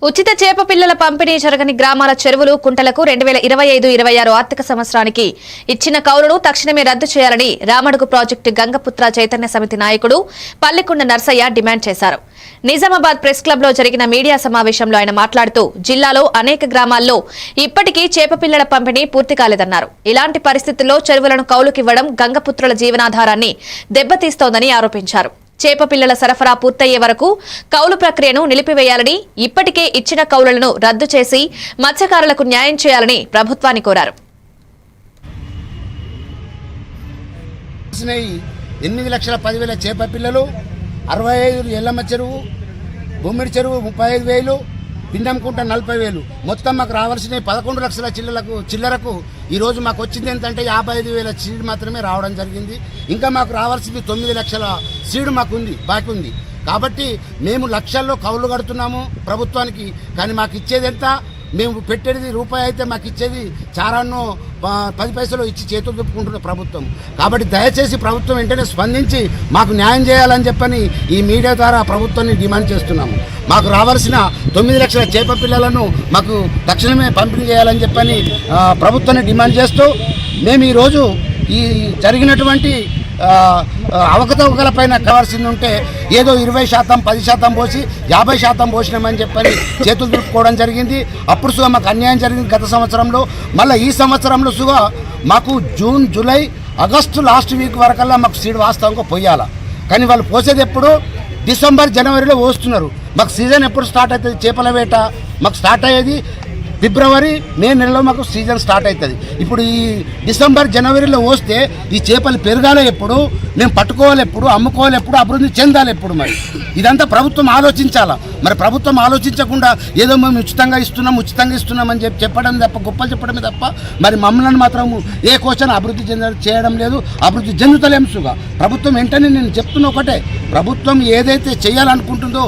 ఉచిత చేప పిల్లల పంపిణీ జరగని గ్రామాల చెరువులు కుంటలకు 2025-26 ఆర్థిక సంవత్సరానికి ఇచ్చిన కౌలును తక్షణమే రద్దు చేయాలని రామడుగు ప్రాజెక్టు గంగపుత్ర చైతన్య సమితి నాయకుడు పల్లెకొండ నర్సయ్య డిమాండ్ చేశారు. నిజామాబాద్ ప్రెస్ క్లబ్ లో జరిగిన మీడియా సమావేశంలో ఆయన మాట్లాడుతూ జిల్లాలో అనేక గ్రామాల్లో ఇప్పటికీ చేప పిల్లల పంపిణీ పూర్తి కాలేదన్నారు. ఇలాంటి పరిస్థితుల్లో చెరువులను కౌలుకివ్వడం గంగపుత్రుల జీవనాధారాన్ని దెబ్బతీస్తోందని ఆరోపించారు. చేప పిల్లల సరఫరా పూర్తయ్యే వరకు కౌలు ప్రక్రియను నిలిపివేయాలని, ఇప్పటికే ఇచ్చిన కౌలులను రద్దు చేసి మత్స్యకారులకు న్యాయం చేయాలని ప్రభుత్వాన్ని కోరారు. 8,10,000 చేప పిల్లలు, 65 ఎల్లమ్మ చెరువు, బొమ్మిడి చెరువు 35,000, పిండంకుంట 40,000, మొత్తం మాకు రావాల్సిన 11 లక్షల చిల్లరకు ఈరోజు మాకు వచ్చింది ఏంటంటే 55,000 సీడ్ మాత్రమే రావడం జరిగింది. ఇంకా మాకు రావాల్సింది 9 లక్షల సీడ్ మాకుంది, బాకీ ఉంది. కాబట్టి మేము లక్షల్లో కౌలు కడుతున్నాము ప్రభుత్వానికి. కానీ మాకు ఇచ్చేది ఎంత? మేము పెట్టేది రూపాయి అయితే మాకు ఇచ్చేది చారాన్నో 10 పైసలు ఇచ్చి చేతులు దుప్పుకుంటున్న ప్రభుత్వం. కాబట్టి దయచేసి ప్రభుత్వం వెంటనే స్పందించి మాకు న్యాయం చేయాలని చెప్పని ఈ మీడియా ద్వారా ప్రభుత్వాన్ని డిమాండ్ చేస్తున్నాము. మాకు రావాల్సిన 9 లక్షల చేప పిల్లలను మాకు తక్షణమే పంపిణీ చేయాలని చెప్పని ప్రభుత్వాన్ని డిమాండ్ చేస్తూ మేము ఈరోజు ఈ జరిగినటువంటి అవకతవకల పైన కావాల్సింది ఉంటే ఏదో 20%, 10% పోసి 50% పోసినామని చెప్పని చేతులు దులుపుకోవడం జరిగింది. అప్పుడు సుగా మాకు అన్యాయం జరిగింది గత సంవత్సరంలో. మళ్ళీ ఈ సంవత్సరంలో సుగా మాకు June, July, August last week వరకల్లా మాకు సీడ్ వాస్తవంగా పోయాల. కానీ వాళ్ళు పోసేది ఎప్పుడు? డిసెంబర్, జనవరిలో పోస్తున్నారు. మాకు సీజన్ ఎప్పుడు స్టార్ట్ అవుతుంది? చేపల వేట మాకు స్టార్ట్ అయ్యేది ఫిబ్రవరి, మే నెలలో మాకు సీజన్ స్టార్ట్ అవుతుంది. ఇప్పుడు ఈ డిసెంబర్, జనవరిలో వస్తే ఈ చేపలు పెరగాలి ఎప్పుడు, మేము పట్టుకోవాలి ఎప్పుడు, అమ్ముకోవాలి ఎప్పుడు, అభివృద్ధి చెందాలి ఎప్పుడు? మరి ఇదంతా ప్రభుత్వం ఆలోచించాలా. మరి ప్రభుత్వం ఆలోచించకుండా ఏదో మేము ఉచితంగా ఇస్తున్నాం అని చెప్పడం తప్ప, గొప్పలు చెప్పడమే తప్ప మరి మమ్మల్ని మాత్రం ఏ క్వశ్చన్ అభివృద్ధి చేయడం లేదు, అభివృద్ధి చెందుతలేము సుగా. ప్రభుత్వం వెంటనే నేను చెప్తున్న ఒకటే, ప్రభుత్వం ఏదైతే చేయాలనుకుంటుందో